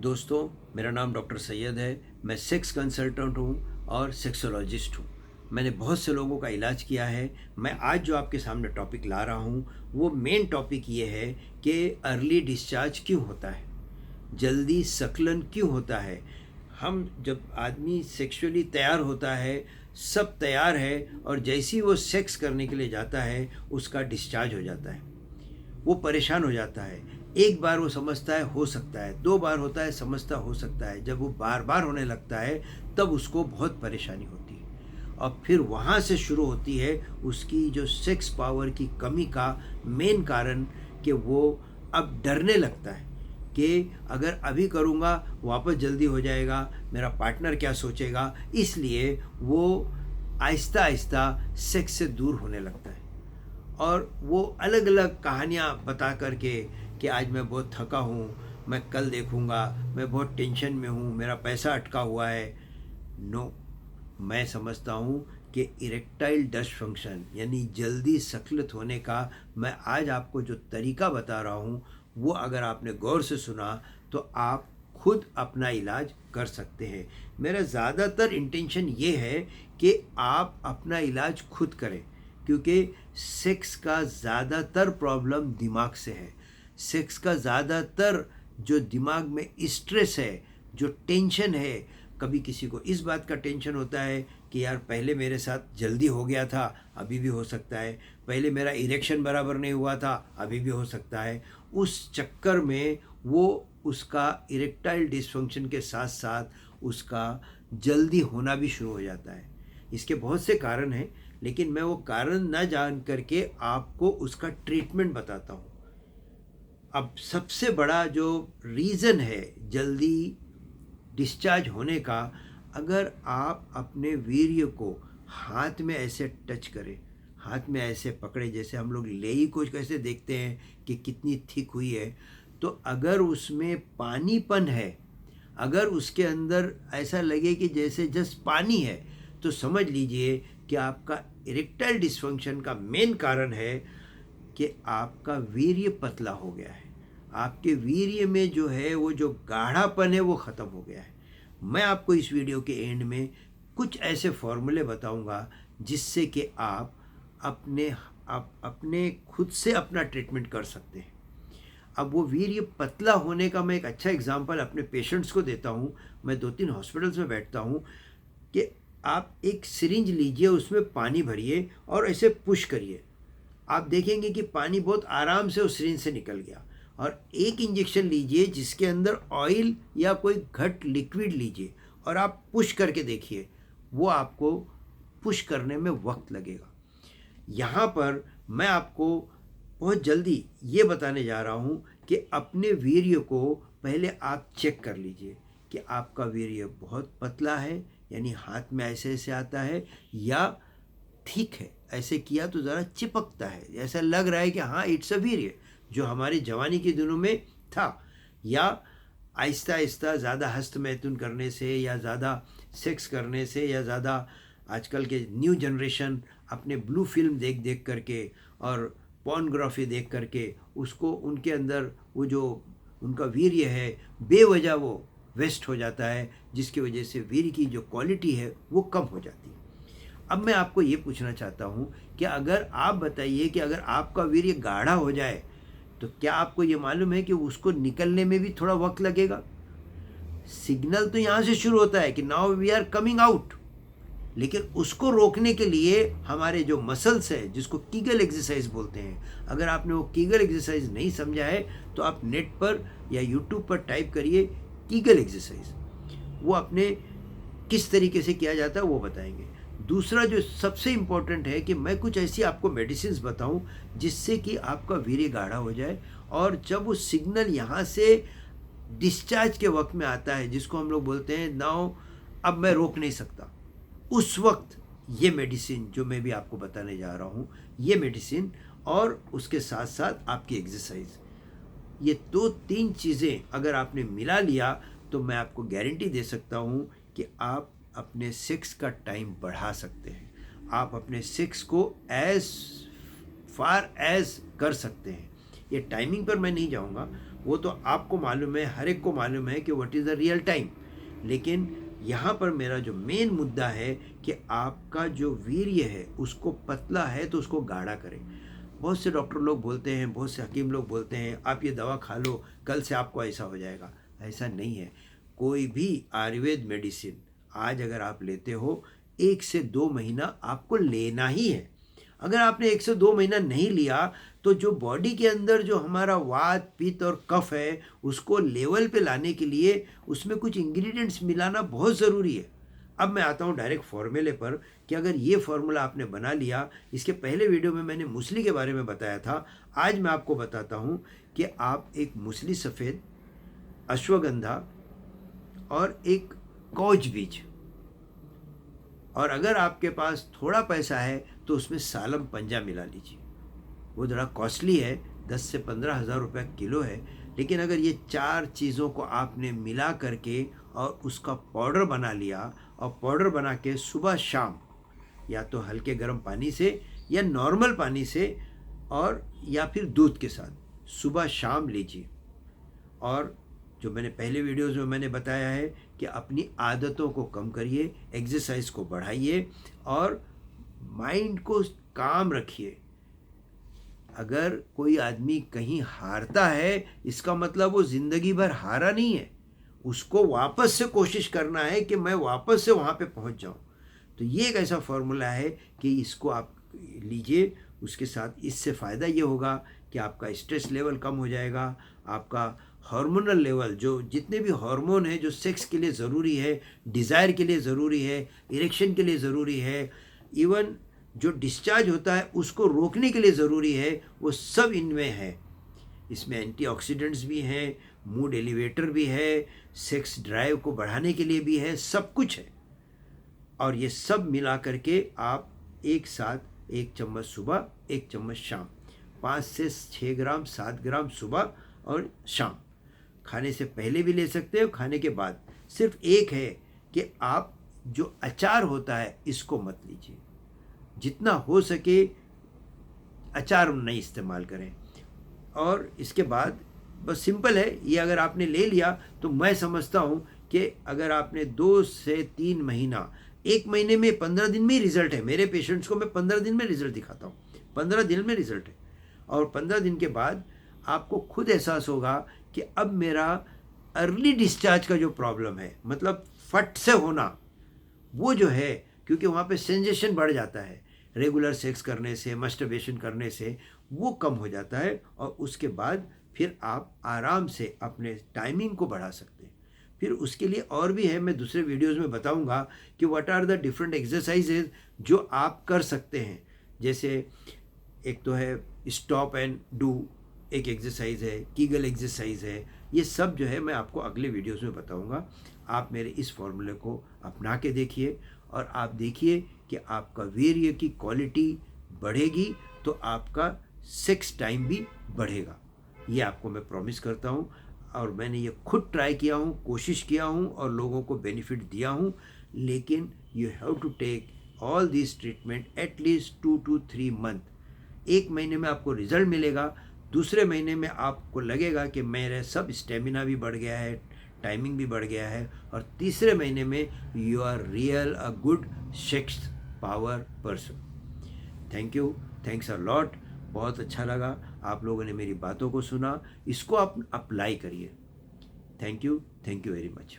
दोस्तों, मेरा नाम डॉक्टर सैयद है। मैं सेक्स कंसल्टेंट हूँ और सेक्सोलॉजिस्ट हूँ। मैंने बहुत से लोगों का इलाज किया है। मैं आज जो आपके सामने टॉपिक ला रहा हूँ वो मेन टॉपिक ये है कि अर्ली डिस्चार्ज क्यों होता है, जल्दी सक्लन क्यों होता है। हम जब आदमी सेक्सुअली तैयार होता है, सब तैयार है, और जैसे ही वो सेक्स करने के लिए जाता है उसका डिस्चार्ज हो जाता है। वो परेशान हो जाता है। एक बार वो समझता है हो सकता है, दो बार होता है समझता हो सकता है, जब वो बार बार होने लगता है तब उसको बहुत परेशानी होती है। और फिर वहाँ से शुरू होती है उसकी जो सेक्स पावर की कमी का मेन कारण, कि वो अब डरने लगता है कि अगर अभी करूँगा वापस जल्दी हो जाएगा, मेरा पार्टनर क्या सोचेगा, इसलिए वो आहिस्ता आहिस्ता सेक्स से दूर होने लगता है। और वो अलग अलग कहानियाँ बता कर के कि आज मैं बहुत थका हूँ, मैं कल देखूँगा, मैं बहुत टेंशन में हूँ, मेरा पैसा अटका हुआ है। नो, मैं समझता हूँ कि इरेक्टाइल डिसफंक्शन यानी जल्दी सक्लत होने का मैं आज आपको जो तरीका बता रहा हूँ वो अगर आपने गौर से सुना तो आप खुद अपना इलाज कर सकते हैं। मेरा ज़्यादातर इंटेंशन ये है कि आप अपना इलाज खुद करें, क्योंकि सेक्स का ज़्यादातर प्रॉब्लम दिमाग से है। सेक्स का ज़्यादातर जो दिमाग में स्ट्रेस है, जो टेंशन है, कभी किसी को इस बात का टेंशन होता है कि यार पहले मेरे साथ जल्दी हो गया था, अभी भी हो सकता है, पहले मेरा इरेक्शन बराबर नहीं हुआ था, अभी भी हो सकता है। उस चक्कर में वो उसका इरेक्टाइल डिसफंक्शन के साथ साथ उसका जल्दी होना भी शुरू हो जाता है। इसके बहुत से कारण हैं, लेकिन मैं वो कारण ना जान करके आपको उसका ट्रीटमेंट बताता हूँ। अब सबसे बड़ा जो रीज़न है जल्दी डिस्चार्ज होने का, अगर आप अपने वीर्य को हाथ में ऐसे टच करें, हाथ में ऐसे पकड़े, जैसे हम लोग लेई को कैसे देखते हैं कि कितनी थिक हुई है, तो अगर उसमें पानीपन है, अगर उसके अंदर ऐसा लगे कि जैसे जस्ट पानी है, तो समझ लीजिए कि आपका इरेक्टाइल डिसफंक्शन का मेन कारण है कि आपका वीर्य पतला हो गया है। आपके वीर्य में जो है वो जो गाढ़ापन है वो ख़त्म हो गया है। मैं आपको इस वीडियो के एंड में कुछ ऐसे फॉर्मूले बताऊंगा जिससे कि आप अपने खुद से अपना ट्रीटमेंट कर सकते हैं। अब वो वीर्य पतला होने का मैं एक अच्छा एग्जांपल अपने पेशेंट्स को देता हूँ। मैं 2-3 हॉस्पिटल्स में बैठता हूँ कि आप एक सिरिंज लीजिए, उसमें पानी भरिए और ऐसे पुश करिए, आप देखेंगे कि पानी बहुत आराम से उस सिरिंज से निकल गया। और एक इंजेक्शन लीजिए जिसके अंदर ऑयल या कोई घट लिक्विड लीजिए और आप पुश करके देखिए, वो आपको पुश करने में वक्त लगेगा। यहाँ पर मैं आपको बहुत जल्दी ये बताने जा रहा हूँ कि अपने वीर्य को पहले आप चेक कर लीजिए कि आपका वीर्य बहुत पतला है, यानी हाथ में ऐसे ऐसे आता है, या ठीक है, ऐसे किया तो ज़रा चिपकता है, ऐसा लग रहा है कि हाँ इट्स अ वीर्य जो हमारी जवानी के दिनों में था, या आहिस्ता आहिस्ता ज़्यादा हस्त मैथुन करने से, या ज़्यादा सेक्स करने से, या ज़्यादा आजकल के न्यू जनरेशन अपने ब्लू फिल्म देख देख करके और पॉर्नोग्राफी देख करके उसको उनके अंदर वो जो उनका वीर्य है बेवजह वो वेस्ट हो जाता है, जिसकी वजह से वीर्य की जो क्वालिटी है वो कम हो जाती है। अब मैं आपको ये पूछना चाहता हूँ कि अगर आप बताइए कि अगर आपका वीर्य गाढ़ा हो जाए तो क्या आपको ये मालूम है कि उसको निकलने में भी थोड़ा वक्त लगेगा। सिग्नल तो यहाँ से शुरू होता है कि now we are coming out, लेकिन उसको रोकने के लिए हमारे जो मसल्स है जिसको कीगल एक्सरसाइज बोलते हैं, अगर आपने वो कीगल एक्सरसाइज नहीं समझा है तो आप नेट पर या यूट्यूब पर टाइप करिए कीगल एक्सरसाइज, वो अपने किस तरीके से किया जाता है वो बताएंगे। दूसरा जो सबसे इम्पोर्टेंट है कि मैं कुछ ऐसी आपको मेडिसिन बताऊं जिससे कि आपका वीर्य गाढ़ा हो जाए, और जब वो सिग्नल यहाँ से डिस्चार्ज के वक्त में आता है जिसको हम लोग बोलते हैं नाउ अब मैं रोक नहीं सकता, उस वक्त ये मेडिसिन जो मैं भी आपको बताने जा रहा हूँ, ये मेडिसिन और उसके साथ साथ आपकी एक्सरसाइज, ये 2-3 चीज़ें अगर आपने मिला लिया तो मैं आपको गारंटी दे सकता हूँ कि आप अपने सेक्स का टाइम बढ़ा सकते हैं, आप अपने सेक्स को एज फार एज कर सकते हैं। ये टाइमिंग पर मैं नहीं जाऊँगा, वो तो आपको मालूम है, हर एक को मालूम है कि what is the real time. लेकिन यहाँ पर मेरा जो मेन मुद्दा है कि आपका जो वीर्य है उसको पतला है तो उसको गाढ़ा करें। बहुत से डॉक्टर लोग बोलते हैं, बहुत से हकीम लोग बोलते हैं आप ये दवा खा लो, कल से आपको ऐसा हो जाएगा। ऐसा नहीं है। कोई भी आयुर्वेद मेडिसिन आज अगर आप लेते हो, 1 से 2 महीना आपको लेना ही है। अगर आपने 1 से 2 महीना नहीं लिया तो जो बॉडी के अंदर जो हमारा वात पित्त और कफ है उसको लेवल पे लाने के लिए उसमें कुछ इंग्रेडिएंट्स मिलाना बहुत ज़रूरी है। अब मैं आता हूँ डायरेक्ट फॉर्मूले पर कि अगर ये फार्मूला आपने बना लिया, इसके पहले वीडियो में मैंने मूसली के बारे में बताया था, आज मैं आपको बताता हूँ कि आप एक मूसली सफ़ेद, अश्वगंधा और एक कौज बीज, और अगर आपके पास थोड़ा पैसा है तो उसमें सालम पंजा मिला लीजिए। वो ज़रा कॉस्टली है, 10 से 15 हज़ार रुपये किलो है, लेकिन अगर ये 4 चीज़ों को आपने मिला करके और उसका पाउडर बना लिया, और पाउडर बना के सुबह शाम या तो हल्के गर्म पानी से या नॉर्मल पानी से और या फिर दूध के साथ सुबह शाम लीजिए। और जो मैंने पहले वीडियोज़ में मैंने बताया है कि अपनी आदतों को कम करिए, एक्सरसाइज को बढ़ाइए और माइंड को काम रखिए। अगर कोई आदमी कहीं हारता है इसका मतलब वो ज़िंदगी भर हारा नहीं है, उसको वापस से कोशिश करना है कि मैं वापस से वहाँ पे पहुँच जाऊँ। तो ये एक ऐसा फार्मूला है कि इसको आप लीजिए। उसके साथ इससे फ़ायदा ये होगा कि आपका स्ट्रेस लेवल कम हो जाएगा, आपका हार्मोनल लेवल, जो जितने भी हार्मोन हैं जो सेक्स के लिए ज़रूरी है, डिज़ायर के लिए ज़रूरी है, इरेक्शन के लिए ज़रूरी है, इवन जो डिस्चार्ज होता है उसको रोकने के लिए ज़रूरी है, वो सब इनमें है। इसमें एंटीऑक्सीडेंट्स भी हैं, मूड एलिवेटर भी है, सेक्स ड्राइव को बढ़ाने के लिए भी है, सब कुछ है। और ये सब मिला करके आप एक साथ 1 चम्मच सुबह, 1 चम्मच शाम, 5 से 6 ग्राम, 7 ग्राम सुबह और शाम, खाने से पहले भी ले सकते हो, खाने के बाद। सिर्फ एक है कि आप जो अचार होता है इसको मत लीजिए, जितना हो सके अचार नहीं इस्तेमाल करें। और इसके बाद बस सिंपल है, ये अगर आपने ले लिया तो मैं समझता हूँ कि अगर आपने 2 से 3 महीना, 1 महीने में 15 दिन में ही रिज़ल्ट है। मेरे पेशेंट्स को मैं 15 दिन में रिज़ल्ट दिखाता हूँ, 15 दिन में रिज़ल्ट है। और 15 दिन के बाद आपको खुद एहसास होगा कि अब मेरा अर्ली डिस्चार्ज का जो प्रॉब्लम है, मतलब फट से होना, वो जो है, क्योंकि वहाँ पे सेंसेशन बढ़ जाता है रेगुलर सेक्स करने से, मस्टरबेशन करने से, वो कम हो जाता है। और उसके बाद फिर आप आराम से अपने टाइमिंग को बढ़ा सकते हैं। फिर उसके लिए और भी है, मैं दूसरे वीडियोज़ में बताऊंगा कि what are the different exercises जो आप कर सकते हैं। जैसे एक तो है स्टॉप एंड डू, एक एक्सरसाइज है, कीगल एक्सरसाइज है, ये सब जो है मैं आपको अगले वीडियोज़ में बताऊंगा। आप मेरे इस फॉर्मूले को अपना के देखिए और आप देखिए कि आपका वीर्य की क्वालिटी बढ़ेगी तो आपका सेक्स टाइम भी बढ़ेगा। ये आपको मैं प्रॉमिस करता हूँ, और मैंने ये खुद ट्राई किया हूँ, कोशिश किया हूँ और लोगों को बेनिफिट दिया हूँ। लेकिन you have to take all this treatment at least 2 to 3 month. 1 महीने में आपको रिजल्ट मिलेगा, दूसरे महीने में आपको लगेगा कि मेरे सब स्टेमिना भी बढ़ गया है, टाइमिंग भी बढ़ गया है, और तीसरे महीने में you are real a good sex power person. Thank you, thanks a lot. बहुत अच्छा लगा आप लोगों ने मेरी बातों को सुना, इसको आप अप्लाई करिए। Thank you very much.